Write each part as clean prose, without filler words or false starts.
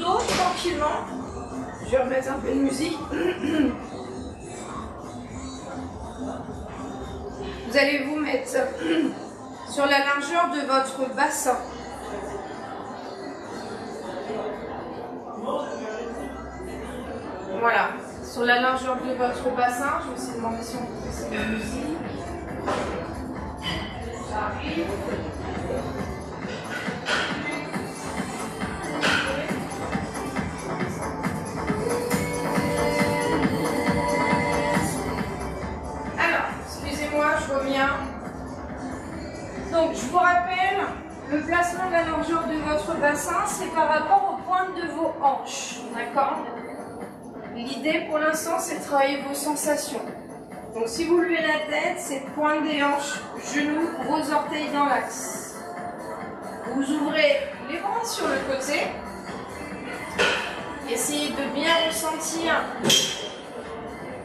dos tranquillement. Je vais remettre un peu de musique. Vous allez vous mettre sur la largeur de votre bassin. Voilà, sur la largeur de votre bassin. Je vais essayer de demander si on peut baisser la musique. Ça arrive. Je reviens. Donc, je vous rappelle, le placement de la largeur de votre bassin, c'est par rapport aux pointes de vos hanches. D'accord? L'idée pour l'instant, c'est de travailler vos sensations. Donc, si vous levez la tête, c'est pointe des hanches, genoux, gros orteils dans l'axe. Vous ouvrez les bras sur le côté. Essayez de bien ressentir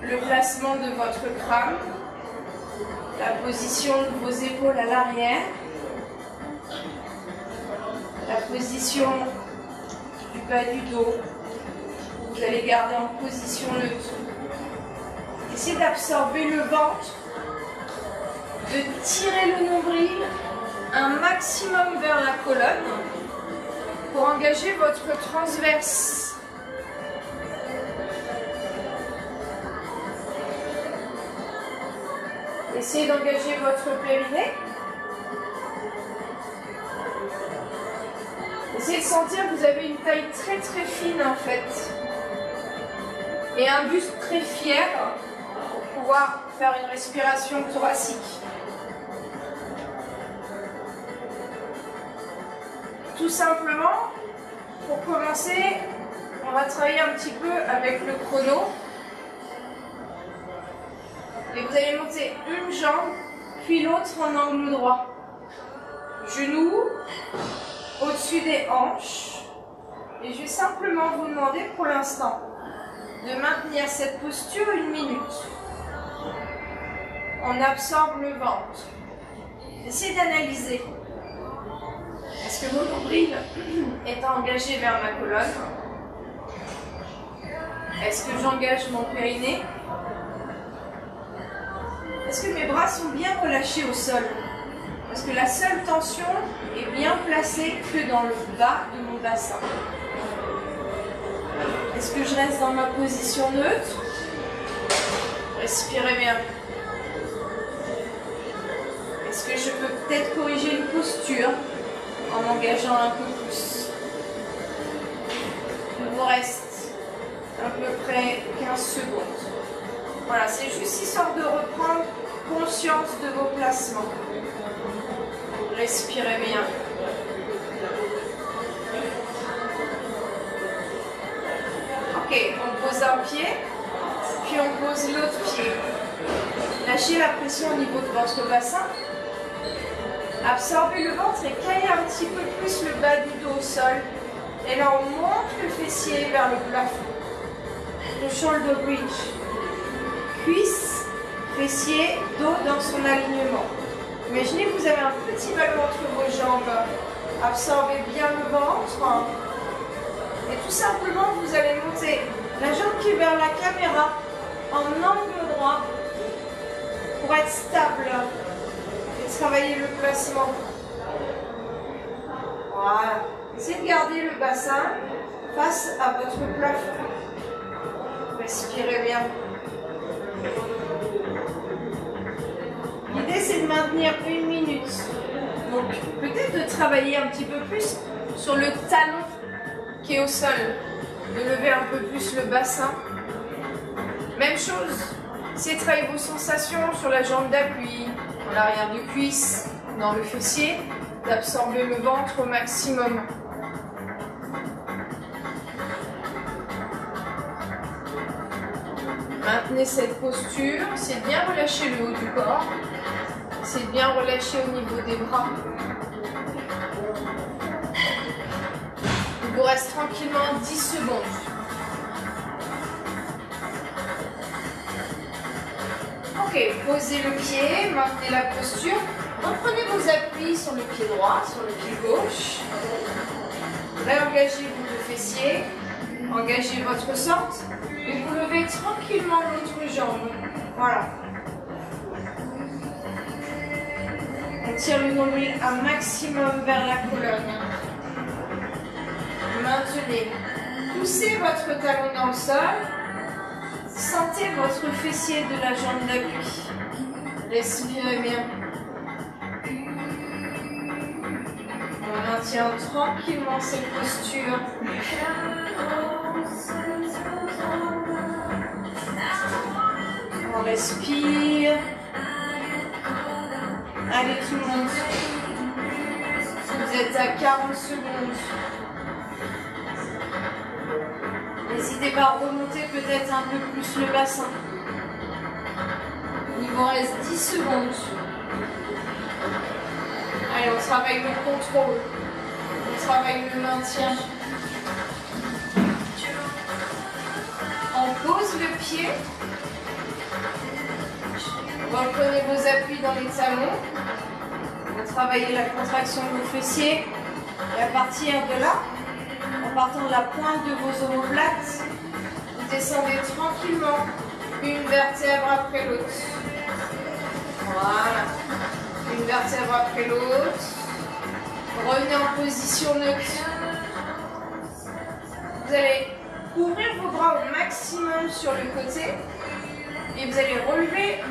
le placement de votre crâne. La position de vos épaules à l'arrière, la position du bas du dos, vous allez garder en position neutre. Essayez d'absorber le ventre, de tirer le nombril un maximum vers la colonne pour engager votre transverse. Essayez d'engager votre périnée. Essayez de sentir que vous avez une taille très très fine en fait. Et un buste très fier pour pouvoir faire une respiration thoracique. Tout simplement, pour commencer, on va travailler un petit peu avec le chrono. Et vous allez monter une jambe, puis l'autre en angle droit. Genoux au-dessus des hanches. Et je vais simplement vous demander pour l'instant de maintenir cette posture 1 minute. On absorbe le ventre. Essayez d'analyser. Est-ce que mon nombril est engagé vers ma colonne? Est-ce que j'engage mon périnée? Est-ce que mes bras sont bien relâchés au sol? Parce que la seule tension est bien placée que dans le bas de mon bassin. Est-ce que je reste dans ma position neutre? Respirez bien. Est-ce que je peux peut-être corriger une posture en m'engageant un peu plus? Il vous reste à peu près 15 secondes. Voilà, c'est juste histoire de reprendre conscience de vos placements. Respirez bien. Ok, on pose un pied, puis on pose l'autre pied. Lâchez la pression au niveau de votre bassin. Absorbez le ventre et caillez un petit peu plus le bas du dos au sol. Et là, on monte le fessier vers le plafond. Le shoulder bridge. Cuisse, fessier, dos dans son alignement. Imaginez que vous avez un petit ballon entre vos jambes. Absorbez bien le ventre. Et tout simplement, vous allez monter la jambe qui est vers la caméra en angle droit pour être stable et travailler le placement. Voilà. Essayez de garder le bassin face à votre plafond. Respirez bien. L'idée, c'est de maintenir 1 minute. Donc, peut-être de travailler un petit peu plus sur le talon qui est au sol. De lever un peu plus le bassin. Même chose, c'est travailler vos sensations sur la jambe d'appui, dans l'arrière du cuisse, dans le fessier, d'absorber le ventre au maximum. Maintenez cette posture, c'est de bien relâcher le haut du corps, c'est de bien relâcher au niveau des bras. Il vous reste tranquillement 10 secondes. Ok, posez le pied, maintenez la posture. Reprenez vos appuis sur le pied droit, sur le pied gauche. Réengagez-vous le fessier. Engagez votre centre. Et vous levez tranquillement l'autre jambe. Voilà. On tire le nombril un maximum vers la colonne. Maintenez. Poussez votre talon dans le sol. Sentez votre fessier de la jambe d'appui. Respirez bien. On maintient tranquillement cette posture. On respire. Allez tout le monde. Vous êtes à 40 secondes. N'hésitez pas à remonter peut-être un peu plus le bassin. Il vous reste 10 secondes. Allez, on travaille le contrôle. On travaille le maintien. On pose le pied. Reprenez vos appuis dans les talons. Vous travaillez la contraction de vos fessiers. Et à partir de là, en partant de la pointe de vos omoplates, vous descendez tranquillement une vertèbre après l'autre. Voilà. Une vertèbre après l'autre. Revenez en position neutre. Vous allez ouvrir vos bras au maximum sur le côté. Et vous allez relever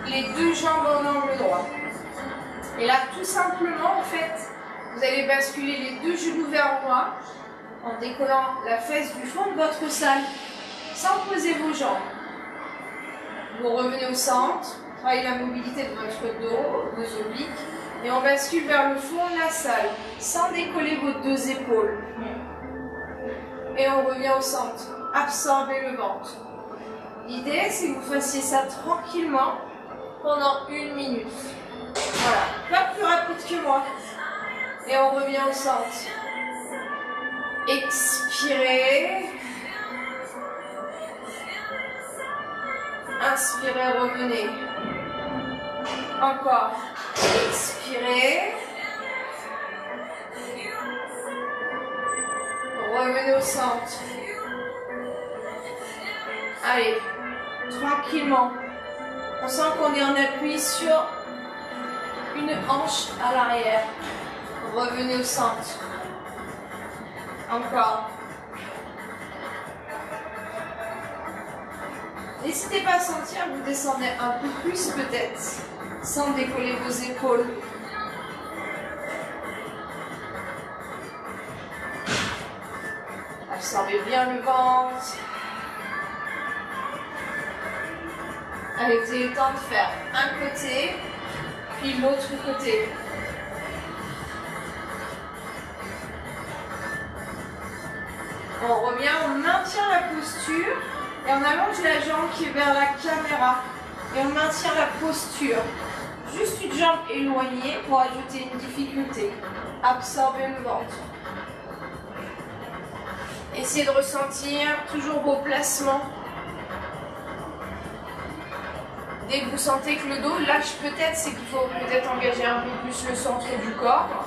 les deux jambes en angle droit. Et là, tout simplement, en fait, vous allez basculer les deux genoux vers moi en décollant la fesse du fond de votre salle sans poser vos jambes. Vous revenez au centre, travaillez la mobilité de votre dos, vos obliques, et on bascule vers le fond de la salle sans décoller vos deux épaules. Et on revient au centre, absorbez le ventre. L'idée, c'est que vous fassiez ça tranquillement pendant 1 minute. Voilà, pas plus rapide que moi. Et on revient au centre. Expirez. Inspirez, revenez. Encore. Expirez. Revenez au centre. Allez, tranquillement. On sent qu'on est en appui sur une hanche à l'arrière. Revenez au centre. Encore. N'hésitez pas à sentir, vous descendez un peu plus peut-être, sans décoller vos épaules. Absorbez bien le ventre. Allez, vous avez le temps de faire un côté, puis l'autre côté. On revient, on maintient la posture et on allonge la jambe qui est vers la caméra. Et on maintient la posture. Juste une jambe éloignée pour ajouter une difficulté. Absorbez le ventre. Essayez de ressentir toujours vos placements. Dès que vous sentez que le dos lâche peut-être, c'est qu'il faut peut-être engager un peu plus le centre du corps.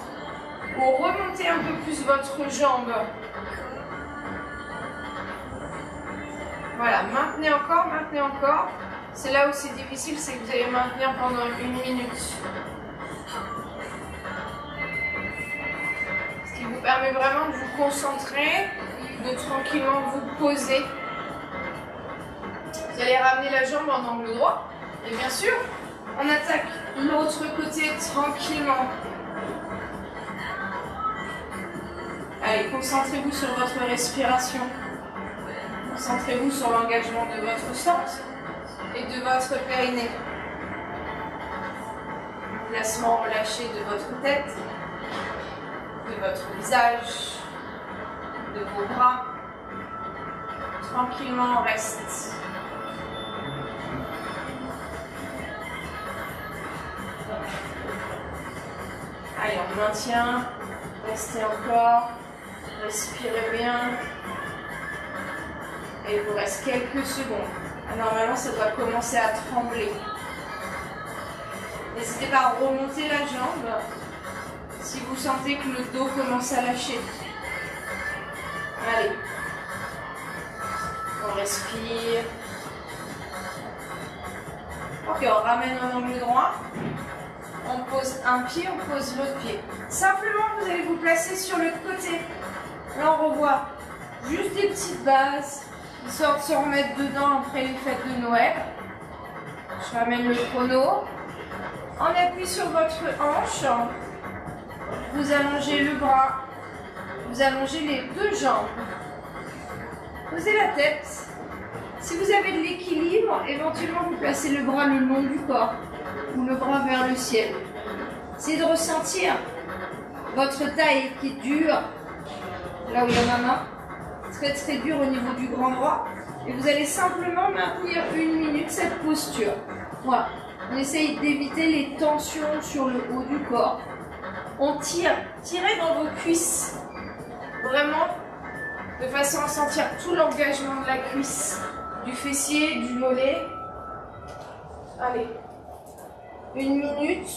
Ou remonter un peu plus votre jambe. Voilà, maintenez encore, maintenez encore. C'est là où c'est difficile, c'est que vous allez maintenir pendant 1 minute. Ce qui vous permet vraiment de vous concentrer, de tranquillement vous poser. Vous allez ramener la jambe en angle droit. Et bien sûr, on attaque l'autre côté tranquillement. Allez, concentrez-vous sur votre respiration. Concentrez-vous sur l'engagement de votre centre et de votre périnée. Placement relâché de votre tête, de votre visage, de vos bras. Tranquillement, on reste. Allez, on maintient. Restez encore. Respirez bien. Et il vous reste quelques secondes. Normalement, ça doit commencer à trembler. N'hésitez pas à remonter la jambe. Si vous vous sentez que le dos commence à lâcher. Allez. On respire. Ok, on ramène en angle droit. On pose un pied, on pose l'autre pied. Simplement, vous allez vous placer sur le côté. Là, on revoit juste des petites bases, histoire de se remettre dedans après les fêtes de Noël. Je ramène le chrono. On appuie sur votre hanche. Vous allongez le bras. Vous allongez les deux jambes. Posez la tête. Si vous avez de l'équilibre, éventuellement vous placez le bras le long du corps ou le bras vers le ciel. Essayez de ressentir votre taille qui est dure, là où il y a ma main, très très dure au niveau du grand droit. Et vous allez simplement maintenir 1 minute cette posture. Voilà. On essaye d'éviter les tensions sur le haut du corps. On tire, tirez dans vos cuisses. Vraiment, de façon à sentir tout l'engagement de la cuisse, du fessier, du mollet. Allez, 1 minute.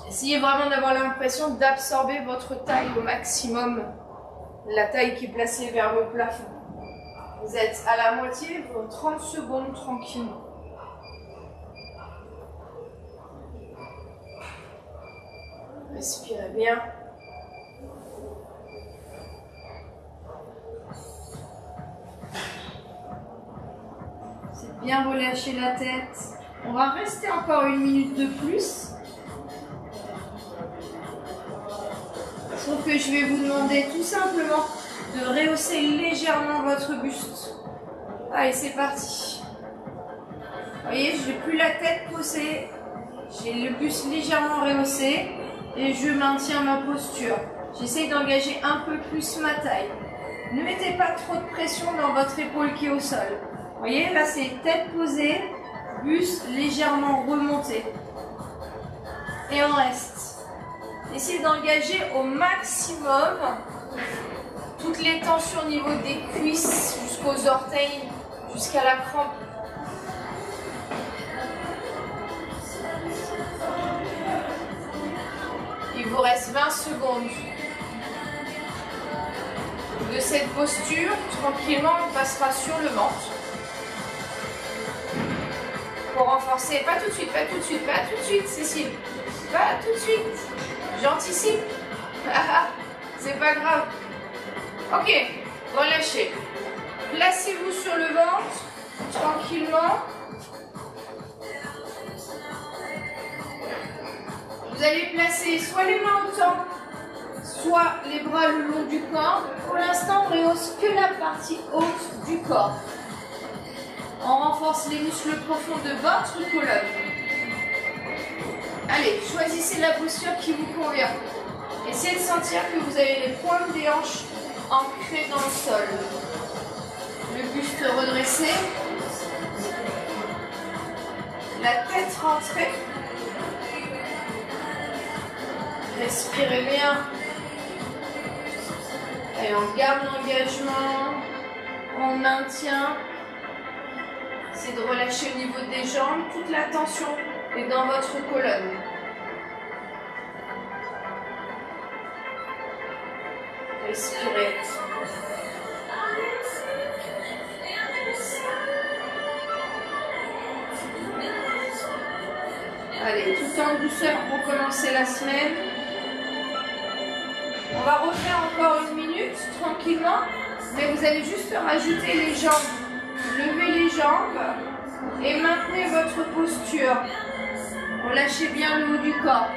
Essayez vraiment d'avoir l'impression d'absorber votre taille au maximum, la taille qui est placée vers le plafond. Vous êtes à la moitié, pour 30 secondes tranquillement. Respirez bien. C'est bien relâcher la tête. On va rester encore 1 minute de plus. Sauf que je vais vous demander tout simplement de rehausser légèrement votre buste. Allez, c'est parti. Vous voyez, je n'ai plus la tête posée. J'ai le buste légèrement rehaussé. Et je maintiens ma posture. J'essaye d'engager un peu plus ma taille. Ne mettez pas trop de pression dans votre épaule qui est au sol. Vous voyez, là c'est tête posée, buste légèrement remonté. Et on reste. Essayez d'engager au maximum toutes les tensions au niveau des cuisses jusqu'aux orteils, jusqu'à la crampe. Il vous reste 20 secondes de cette posture. Tranquillement, on passera sur le ventre. Pour renforcer, pas tout de suite, pas tout de suite, pas tout de suite, Cécile. Pas tout de suite. J'anticipe. C'est pas grave. Ok, relâchez. Placez-vous sur le ventre, tranquillement. Vous allez placer soit les mains au temps, soit les bras le long du corps. Pour l'instant, on rehausse que la partie haute du corps. On renforce les muscles profonds de votre colonne. Allez, choisissez la posture qui vous convient. Essayez de sentir que vous avez les pointes des hanches ancrées dans le sol. Le buste redressé. La tête rentrée. Respirez bien. Et on garde l'engagement. On maintient. C'est de relâcher au niveau des jambes. Toute la tension est dans votre colonne. Respirez. Allez, tout en douceur pour commencer la semaine. On va refaire encore 1 minute, tranquillement. Mais vous allez juste rajouter les jambes. Levez les jambes et maintenez votre posture. Relâchez bien le haut du corps.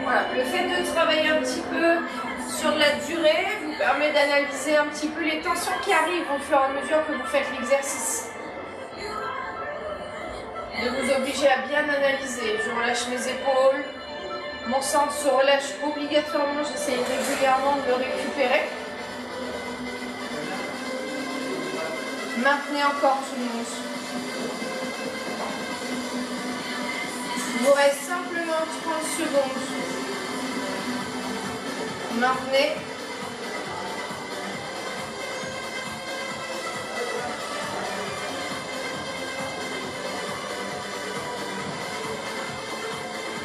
Voilà, le fait de travailler un petit peu sur de la durée vous permet d'analyser un petit peu les tensions qui arrivent au fur et à mesure que vous faites l'exercice. De vous obliger à bien analyser. Je relâche mes épaules. Mon centre se relâche obligatoirement. J'essaye régulièrement de le récupérer. Maintenez encore tout le monde. Il vous reste simplement 30 secondes. Maintenez.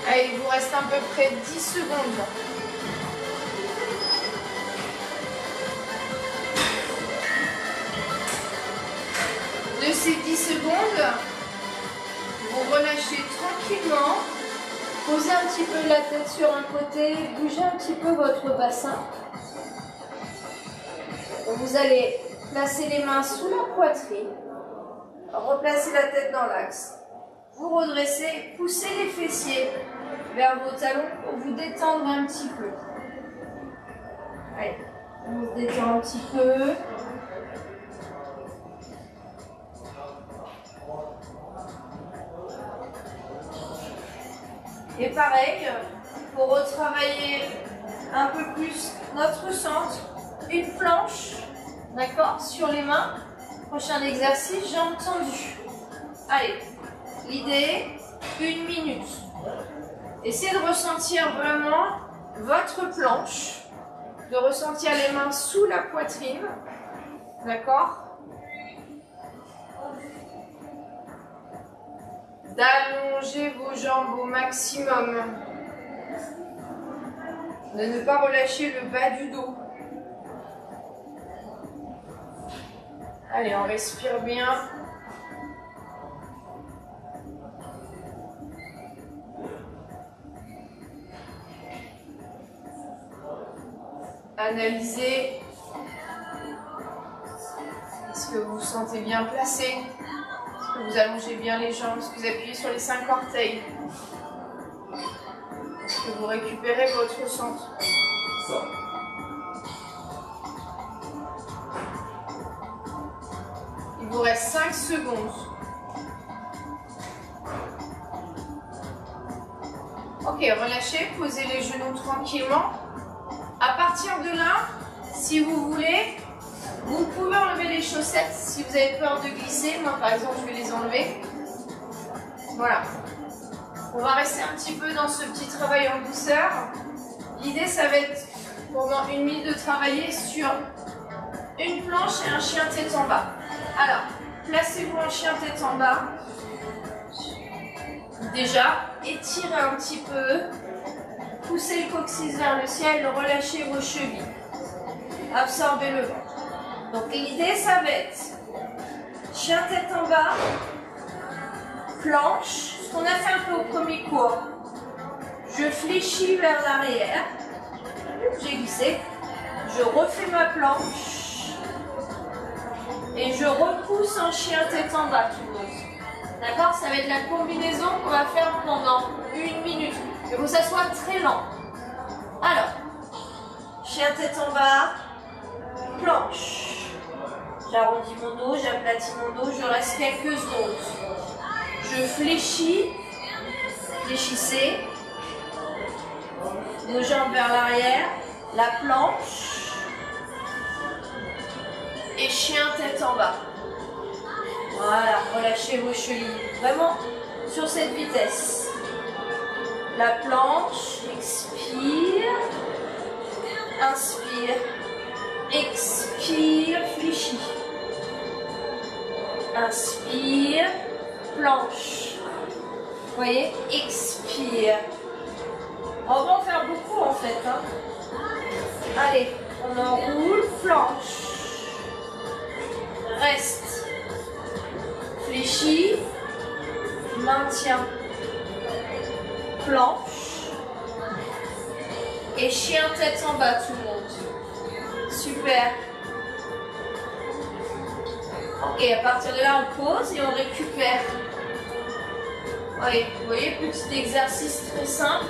Allez, il vous reste à peu près 10 secondes. De ces 10 secondes, vous relâchez tranquillement. Posez un petit peu la tête sur un côté, bougez un petit peu votre bassin. Vous allez placer les mains sous la poitrine, replacez la tête dans l'axe. Vous redressez, poussez les fessiers vers vos talons pour vous détendre un petit peu. Allez, on se détend un petit peu. Et pareil, pour retravailler un peu plus notre centre, une planche, d'accord, sur les mains. Prochain exercice, jambes tendues. Allez, l'idée, 1 minute. Essayez de ressentir vraiment votre planche, de ressentir les mains sous la poitrine, d'accord? D'allonger vos jambes au maximum. De ne pas relâcher le bas du dos. Allez, on respire bien. Analysez. Est-ce que vous vous sentez bien placé? Est-ce que vous allongez bien les jambes? Est-ce que vous appuyez sur les 5 orteils? Est-ce que vous récupérez votre centre? Il vous reste 5 secondes. Ok, relâchez, posez les genoux tranquillement. À partir de là, si vous voulez, vous pouvez enlever les chaussettes si vous avez peur de glisser. Moi, par exemple, je vais les enlever. Voilà. On va rester un petit peu dans ce petit travail en douceur. L'idée, ça va être pendant 1 minute de travailler sur une planche et un chien tête en bas. Alors, placez-vous en chien tête en bas. Déjà, étirez un petit peu. Poussez le coccyx vers le ciel, relâchez vos chevilles. Absorbez le ventre. Donc l'idée, ça va être chien tête en bas, planche, ce qu'on a fait un peu au premier cours. Je fléchis vers l'arrière, j'ai glissé, je refais ma planche et je repousse en chien tête en bas tout le monde. D'accord? Ça va être la combinaison qu'on va faire pendant 1 minute. Il faut que ça soit très lent. Alors, chien tête en bas, planche. J'arrondis mon dos, j'aplatis mon dos, je reste quelques secondes. Je fléchis, fléchissez. Nos jambes vers l'arrière, la planche. Et chien tête en bas. Voilà, relâchez vos chevilles. Vraiment sur cette vitesse. La planche, expire, inspire, expire, fléchis. Inspire, planche. Vous voyez, expire. On va en faire beaucoup en fait. Hein. Allez, on enroule, planche. Reste. Fléchis, maintien. Planche et chien tête en bas tout le monde. Super. Ok, à partir de là on pose et on récupère. Oui, vous voyez, petit exercice très simple,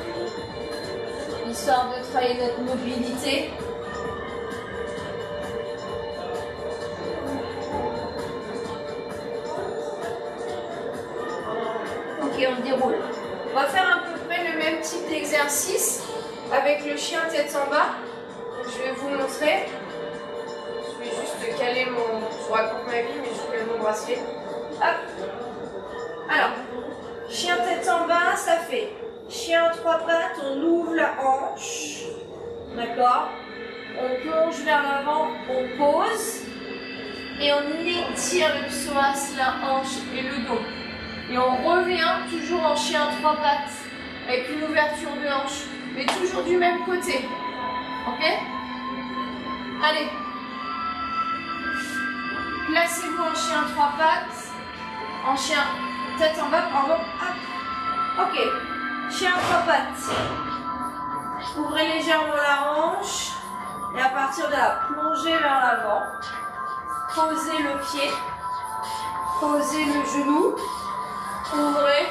histoire de travailler notre mobilité. Ok, on déroule. On va faire à peu près le même type d'exercice avec le chien tête en bas. Je vais vous montrer. Je vais juste caler mon... Je vous raconte ma vie, mais je cale mon bracelet. Hop. Alors, chien tête en bas, ça fait chien 3 pattes, on ouvre la hanche. D'accord? On plonge vers l'avant, on pose. Et on étire le psoas, la hanche et le dos. Et on revient toujours en chien 3 pattes. avec une ouverture de hanche, mais toujours du même côté. Ok? Allez. Placez-vous en chien 3 pattes. En chien tête en bas, pardon. Hop. Ok. Chien 3 pattes. Ouvrez légèrement la hanche. Et à partir de là, plongez vers l'avant. Posez le pied. Posez le genou. Ouvrez.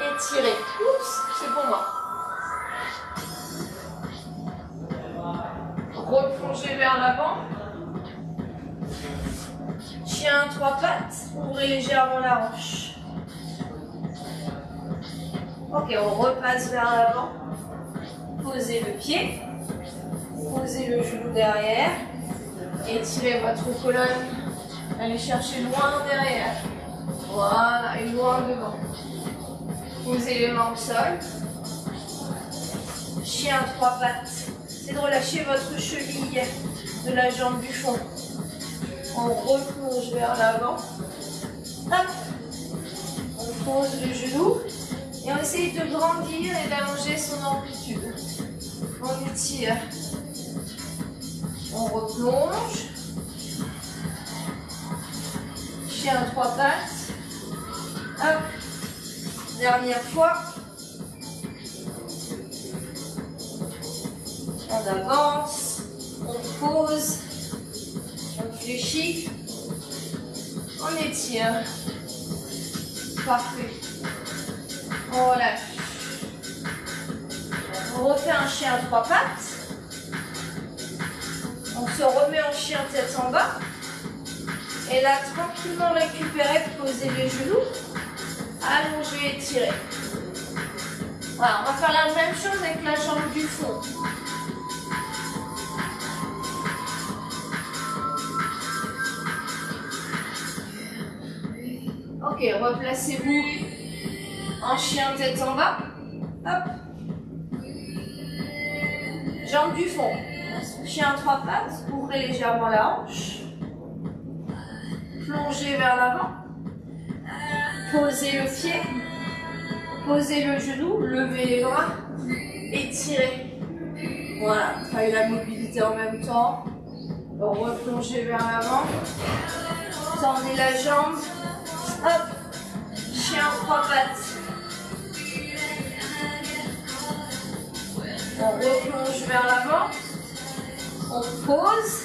Étirez. Oups, c'est pour moi. Replongez vers l'avant. Chien 3 pattes. Ouvrez légèrement la hanche. Ok, on repasse vers l'avant. Posez le pied. Posez le genou derrière. Étirez votre colonne. Allez chercher loin derrière. Voilà, et loin devant. Posez les mains au sol. Chien 3 pattes. C'est de relâcher votre cheville de la jambe du fond. On replonge vers l'avant. Hop. On pose le genou. Et on essaye de grandir et d'allonger son amplitude. On étire. On replonge. Chien 3 pattes. Hop. Dernière fois. On avance. On pose. On fléchit. On étire. Parfait. On relâche. On refait un chien à 3 pattes. On se remet en chien tête en bas. Et là, tranquillement récupérer, poser les genoux. Allonger, étirer. Voilà, on va faire la même chose avec la jambe du fond. Ok, replacez-vous en chien tête en bas. Hop. Jambe du fond. Chien 3 pattes. Ouvrez légèrement la hanche. Plongez vers l'avant. Posez le pied. Posez le genou. Levez les bras. Étirez. Voilà. Travaillez la mobilité en même temps. Replongez vers l'avant. Tendez la jambe. Hop. Chien 3 pattes. On replonge vers l'avant. On pose.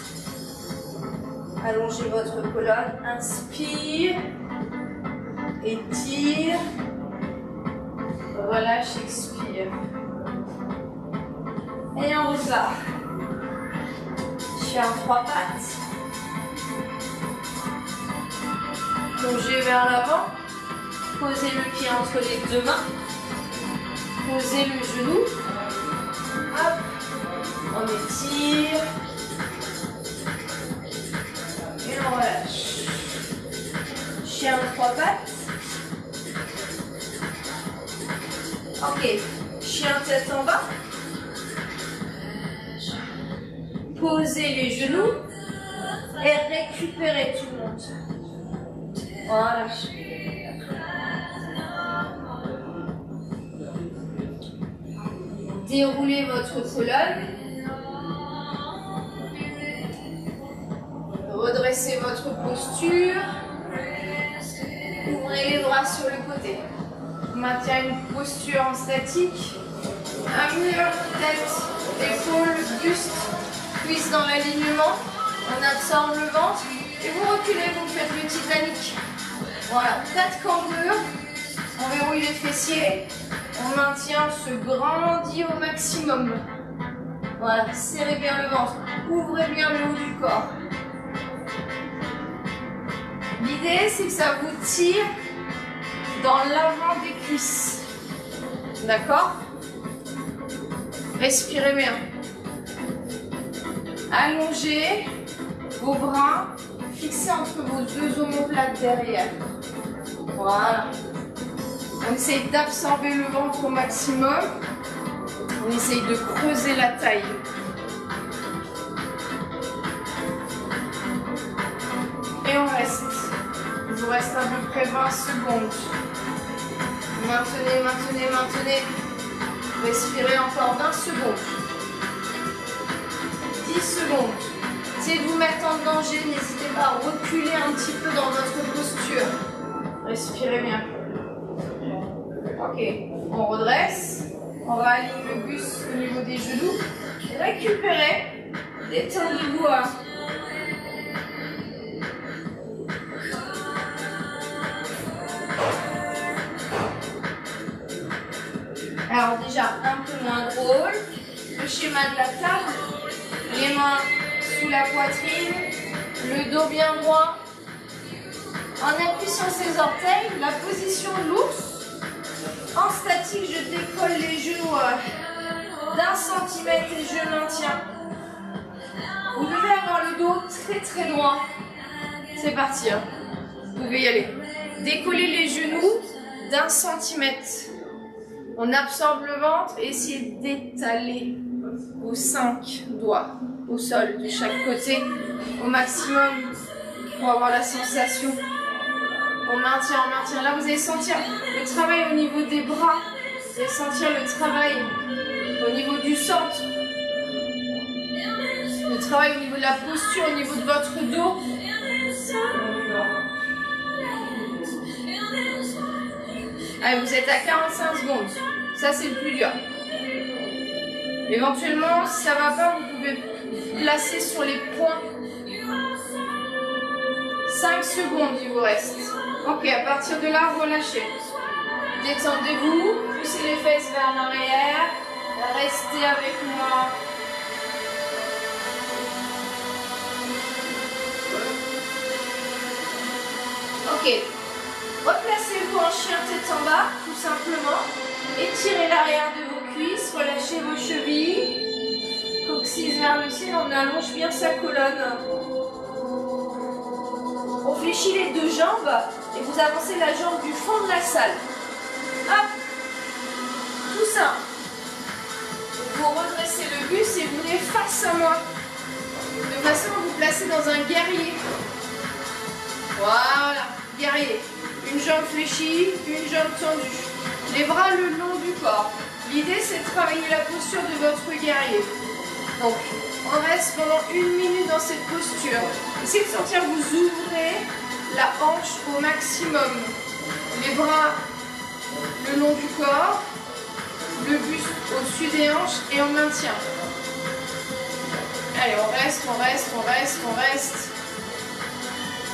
Allongez votre colonne. Inspire. Étire. Relâche, expire. Et on repart. Chien 3 pattes. Plongez vers l'avant. Posez le pied entre les deux mains. Posez le genou. Hop. On étire. Et on relâche. Chien 3 pattes. Ok. Chien tête en bas. Posez les genoux. Et récupérez tout le monde. Voilà. Déroulez votre colonne. Redressez votre posture. Ouvrez les bras sur le côté. Maintiens une posture en statique. Un mur, tête, épaules, buste, cuisse dans l'alignement. On absorbe le ventre. Et vous reculez, vous faites le Titanic. Voilà, 4 cambrures. On verrouille les fessiers. On maintient, on se grandit au maximum. Voilà, serrez bien le ventre. Ouvrez bien le haut du corps. L'idée, c'est que ça vous tire dans l'avant des cuisses. D'accord? Respirez bien. Allongez vos bras. Fixez entre vos deux omoplates derrière. Voilà. On essaye d'absorber le ventre au maximum. On essaye de creuser la taille. Et on reste. Il vous reste à peu près 20 secondes. Maintenez, maintenez, maintenez. Respirez encore 20 secondes. 10 secondes. Essayez de vous mettre en danger, n'hésitez pas à reculer un petit peu dans votre posture. Respirez bien. Ok, on redresse. On réaligne le buste au niveau des genoux. Récupérez. Détendez-vous. Alors déjà, un peu moins drôle. Le schéma de la table. Les mains sous la poitrine. Le dos bien droit. En appui sur ses orteils. La position de l'ours. En statique, je décolle les genoux d'1 centimètre et je maintiens. Vous devez avoir le dos très très droit. C'est parti. Hein. Vous pouvez y aller. Décollez les genoux d'1 centimètre. On absorbe le ventre et essayez d'étaler vos 5 doigts au sol de chaque côté au maximum pour avoir la sensation. On maintient. Là, vous allez sentir le travail au niveau des bras. Vous allez sentir le travail au niveau du centre. Le travail au niveau de la posture, au niveau de votre dos. Allez, vous êtes à 45 secondes. Ça, c'est le plus dur. Éventuellement, si ça ne va pas, vous pouvez placer sur les poings. 5 secondes, il vous reste. Ok, à partir de là, relâchez. Détendez-vous, poussez les fesses vers l'arrière. Restez avec moi. Ok. Replacez-vous en chien tête en bas, tout simplement. Étirez l'arrière de vos cuisses, relâchez vos chevilles. Coccyx vers le ciel, on allonge bien sa colonne. On fléchit les deux jambes et vous avancez la jambe du fond de la salle. Hop. Tout ça. Vous redressez le buste et vous venez face à moi. De façon à vous placer dans un guerrier. Voilà, guerrier. Une jambe fléchie, une jambe tendue. Les bras le long du corps. L'idée, c'est de travailler la posture de votre guerrier. Donc, on reste pendant 1 minute dans cette posture. Essayez de sentir, vous ouvrez la hanche au maximum. Les bras le long du corps, le buste au-dessus des hanches et on maintient. Allez, on reste.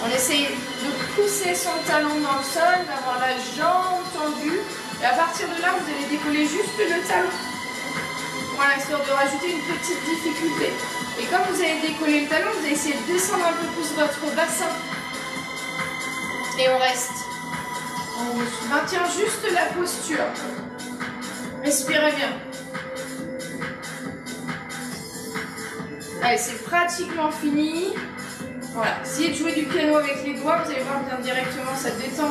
On essaye de pousser son talon dans le sol, d'avoir la jambe tendue. Et à partir de là, vous allez décoller juste le talon. Voilà, histoire de rajouter une petite difficulté. Et comme vous allez décoller le talon, vous allez essayer de descendre un peu plus votre bassin. Et on reste. On maintient juste la posture. Respirez bien. Allez, c'est pratiquement fini. Voilà, essayez de jouer du piano avec les doigts, vous allez voir bien directement, ça détend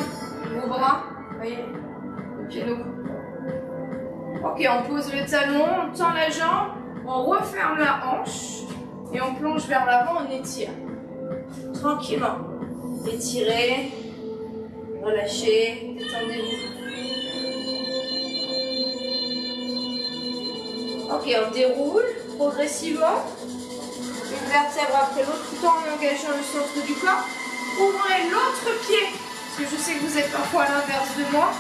vos bras. Vous voyez, le piano. Ok, on pose le talon, on tend la jambe, on referme la hanche et on plonge vers l'avant, on étire. Tranquillement. Étirez, relâchez, détendez-vous. Ok, on déroule progressivement. Une vertèbre après l'autre, tout en engageant le centre du corps. Ouvrez l'autre pied, parce que je sais que vous êtes parfois à l'inverse de moi.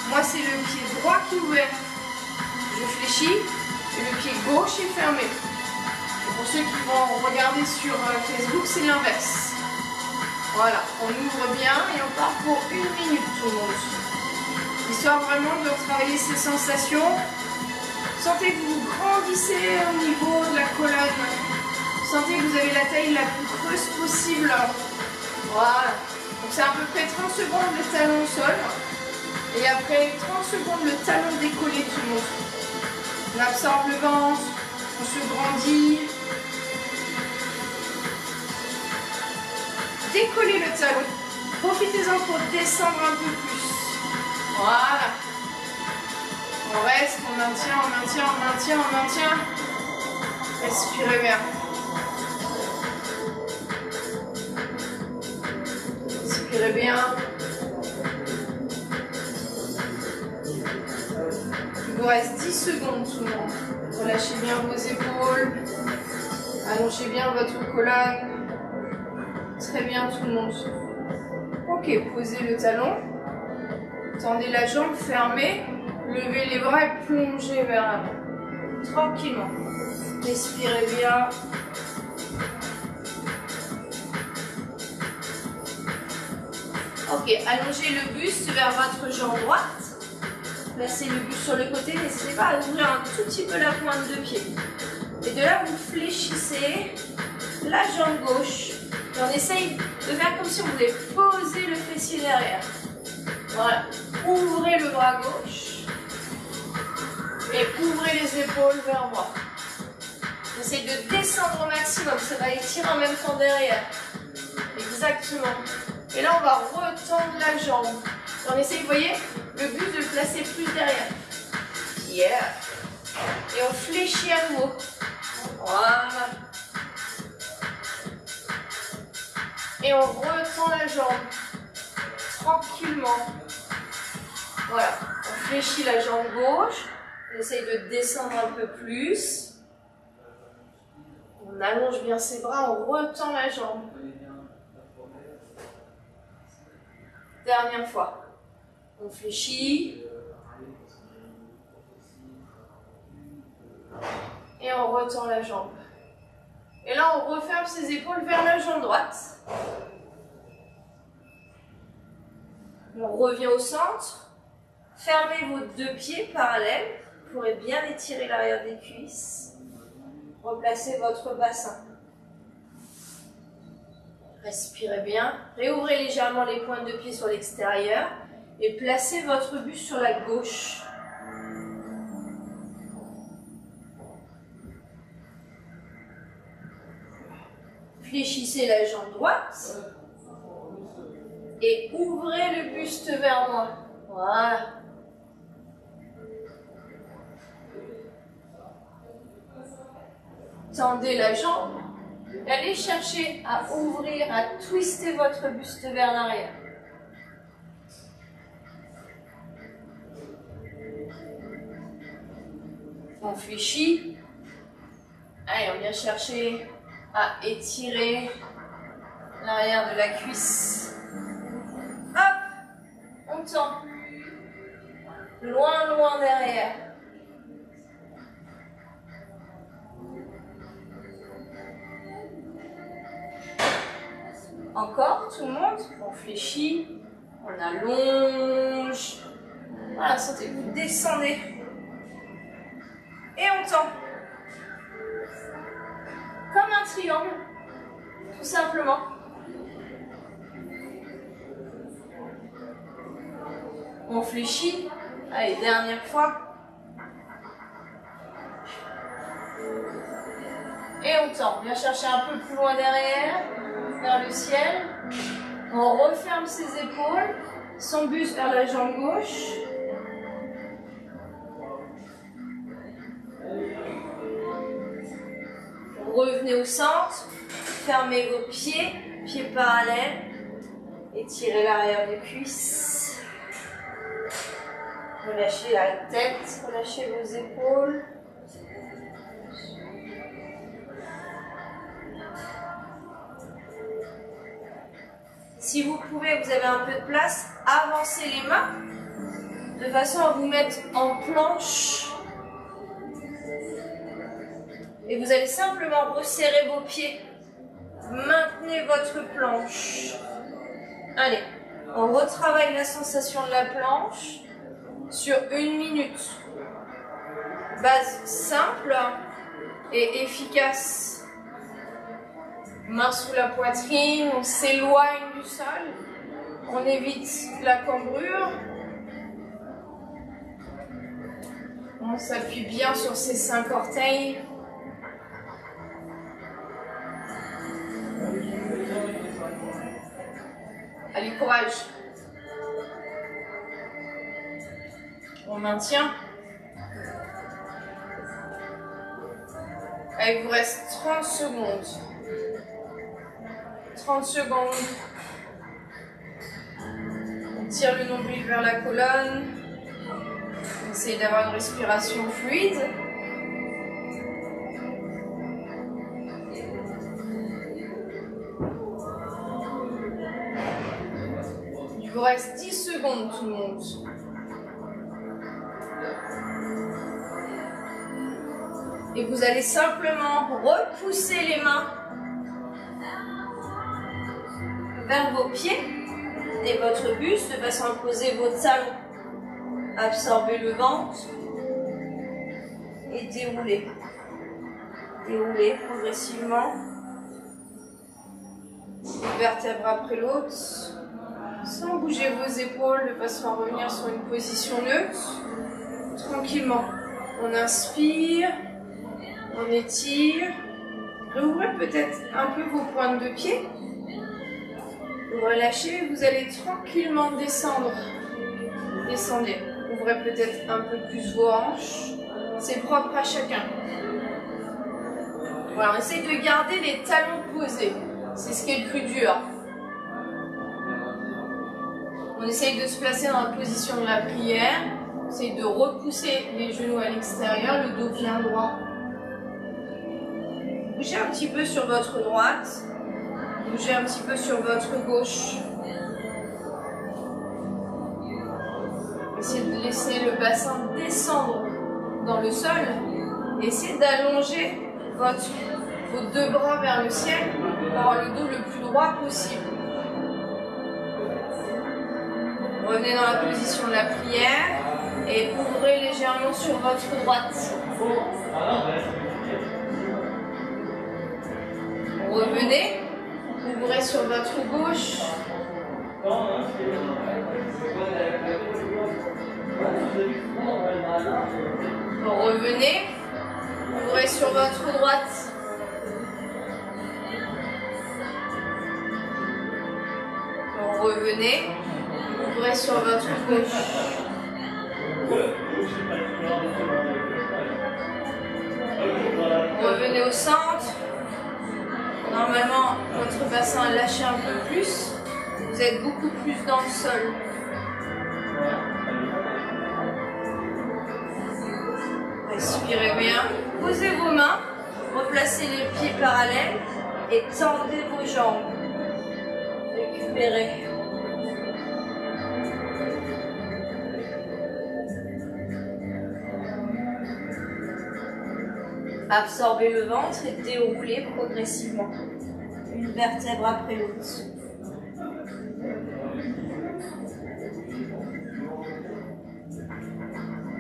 Moi, c'est le pied droit qui est ouvert. Je fléchis et le pied gauche est fermé. Et pour ceux qui vont regarder sur Facebook, c'est l'inverse. Voilà, on ouvre bien et on part pour 1 minute tout le monde. Histoire vraiment de travailler ces sensations. Sentez que vous grandissez au niveau de la colonne. Sentez que vous avez la taille la plus creuse possible. Voilà. Donc c'est à peu près 30 secondes le talon au sol. Et après 30 secondes le talon décollé tout le monde. On absorbe le ventre. On se grandit. Décollez le talon. Profitez-en pour descendre un peu plus. Voilà. On reste, on maintient. Respirez bien. Respirez bien. vous reste 10 secondes tout le monde. Relâchez bien vos épaules. Allongez bien votre colonne. Très bien tout le monde. Ok, posez le talon. Tendez la jambe, fermez. Levez les bras et plongez vers l'avant. Tranquillement. Respirez bien. Ok, allongez le buste vers votre jambe droite. Placez le buste sur le côté. N'hésitez pas à ouvrir un tout petit peu la pointe de pied. Et de là, vous fléchissez la jambe gauche. Et on essaye de faire comme si on voulait poser le fessier derrière. Voilà. Ouvrez le bras gauche. Et ouvrez les épaules vers moi. Essayez de descendre au maximum. Ça va étirer en même temps derrière. Exactement. Et là, on va retendre la jambe. On essaye, vous voyez, le but de le placer plus derrière. Yeah. Et on fléchit à nouveau. Voilà. Et on retend la jambe. Tranquillement. Voilà. On fléchit la jambe gauche. On essaye de descendre un peu plus. On allonge bien ses bras. On retend la jambe. Dernière fois. On fléchit. Et on retend la jambe. Et là, on referme ses épaules vers la jambe droite. On revient au centre. Fermez vos deux pieds parallèles. Vous pourrez bien étirer l'arrière des cuisses. Replacez votre bassin. Respirez bien. Réouvrez légèrement les pointes de pied sur l'extérieur. Et placez votre buste sur la gauche. Fléchissez la jambe droite. Et ouvrez le buste vers moi. Voilà. Tendez la jambe. Et allez chercher à ouvrir, à twister votre buste vers l'arrière. On fléchit. Allez, on vient chercher à étirer l'arrière de la cuisse. Hop, on tend. Loin, loin derrière. Encore, tout le monde. On fléchit, on allonge. Voilà, sentez, vous descendez. Et on tend. Comme un triangle, tout simplement. On fléchit. Allez, dernière fois. Et on tend. Viens chercher un peu plus loin derrière, vers le ciel. On referme ses épaules, son buste vers la jambe gauche. Revenez au centre, fermez vos pieds, pieds parallèles, étirez l'arrière des cuisses. Relâchez la tête, relâchez vos épaules. Si vous pouvez, vous avez un peu de place, avancez les mains de façon à vous mettre en planche. Et vous allez simplement resserrer vos pieds. Maintenez votre planche. Allez, on retravaille la sensation de la planche sur 1 minute. Base simple et efficace. Main sous la poitrine, on s'éloigne du sol. On évite la cambrure. On s'appuie bien sur ses 5 orteils. Allez, courage. On maintient. Allez, il vous reste 30 secondes. 30 secondes. On tire le nombril vers la colonne. Essayez d'avoir une respiration fluide. Il vous reste 10 secondes tout le monde. Et vous allez simplement repousser les mains vers vos pieds et votre buste de façon à poser vos talons. Absorbez le ventre et déroulez. Déroulez progressivement. Une vertèbre après l'autre. Sans bouger vos épaules de façon à revenir sur une position neutre. Tranquillement. On inspire. On étire. Réouvrez peut-être un peu vos pointes de pied. Vous relâchez. Vous allez tranquillement descendre. Descendez. Ouvrez peut-être un peu plus vos hanches. C'est propre à chacun. Voilà, on essaye de garder les talons posés. C'est ce qui est le plus dur. On essaye de se placer dans la position de la prière. On essaye de repousser les genoux à l'extérieur, le dos bien droit. Bougez un petit peu sur votre droite. Bougez un petit peu sur votre gauche. Essayez de laisser le bassin descendre dans le sol. Essayez d'allonger vos deux bras vers le ciel pour avoir le dos le plus droit possible. Revenez dans la position de la prière et ouvrez légèrement sur votre droite. Revenez, ouvrez sur votre gauche. Revenez, ouvrez sur votre droite. Revenez, ouvrez sur votre gauche. Revenez au centre. Normalement, votre bassin a lâché un peu plus. Vous êtes beaucoup plus dans le sol. Respirez bien. Posez vos mains. Replacez les pieds parallèles et tendez vos jambes. Récupérez. Absorbez le ventre et déroulez progressivement. Une vertèbre après l'autre.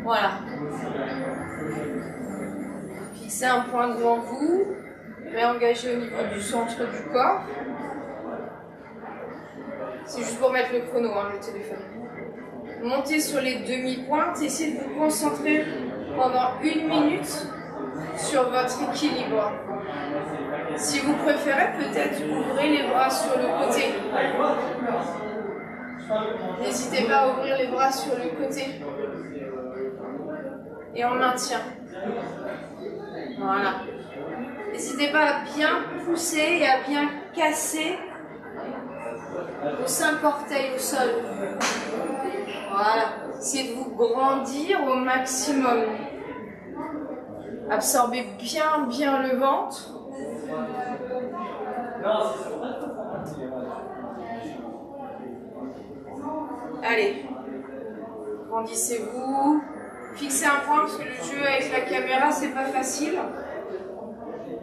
Voilà. Fixez un point devant vous. Réengagez au niveau du centre du corps. C'est juste pour mettre le chrono, hein, le téléphone. Montez sur les demi-pointes. Essayez de vous concentrer pendant 1 minute sur votre équilibre. Si vous préférez, peut-être ouvrez les bras sur le côté. N'hésitez pas à ouvrir les bras sur le côté. Et on maintient. Voilà. N'hésitez pas à bien pousser et à bien casser vos 5 orteils au sol. Voilà. Essayez de vous grandir au maximum. Absorbez bien le ventre. Allez. Grandissez-vous. Fixez un point parce que le jeu avec la caméra, c'est pas facile.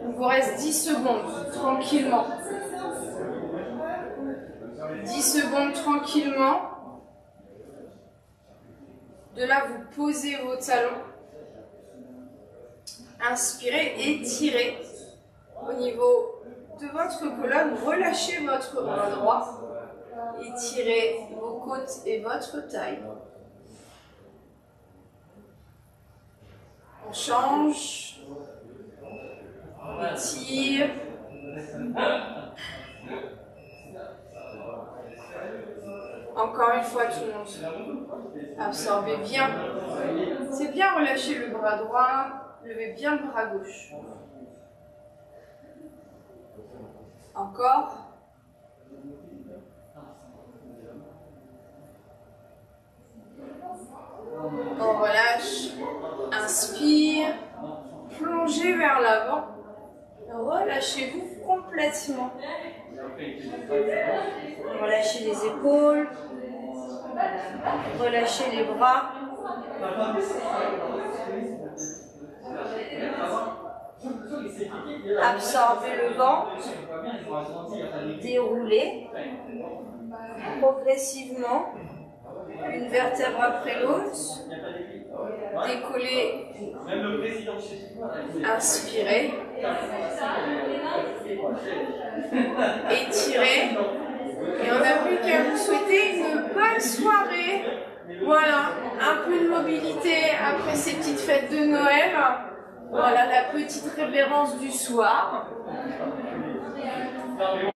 Il vous reste 10 secondes, tranquillement. 10 secondes tranquillement. De là, vous posez vos talons. Inspirez, étirez au niveau de votre colonne. Relâchez votre bras droit. Étirez vos côtes et votre taille. On change. On étire. Encore une fois, tout le monde. Absorbez bien. C'est bien relâcher le bras droit. Levez bien le bras gauche. Encore. On relâche. Inspire. Plongez vers l'avant. Relâchez-vous complètement. Relâchez les épaules. Relâchez les bras. Absorbez le ventre. Déroulez progressivement une vertèbre après l'autre. Décollez. Inspirez. Étirez. Et on n'a plus qu'à vous souhaiter une bonne soirée. Voilà, un peu de mobilité après ces petites fêtes de Noël. Voilà la petite révérence du soir.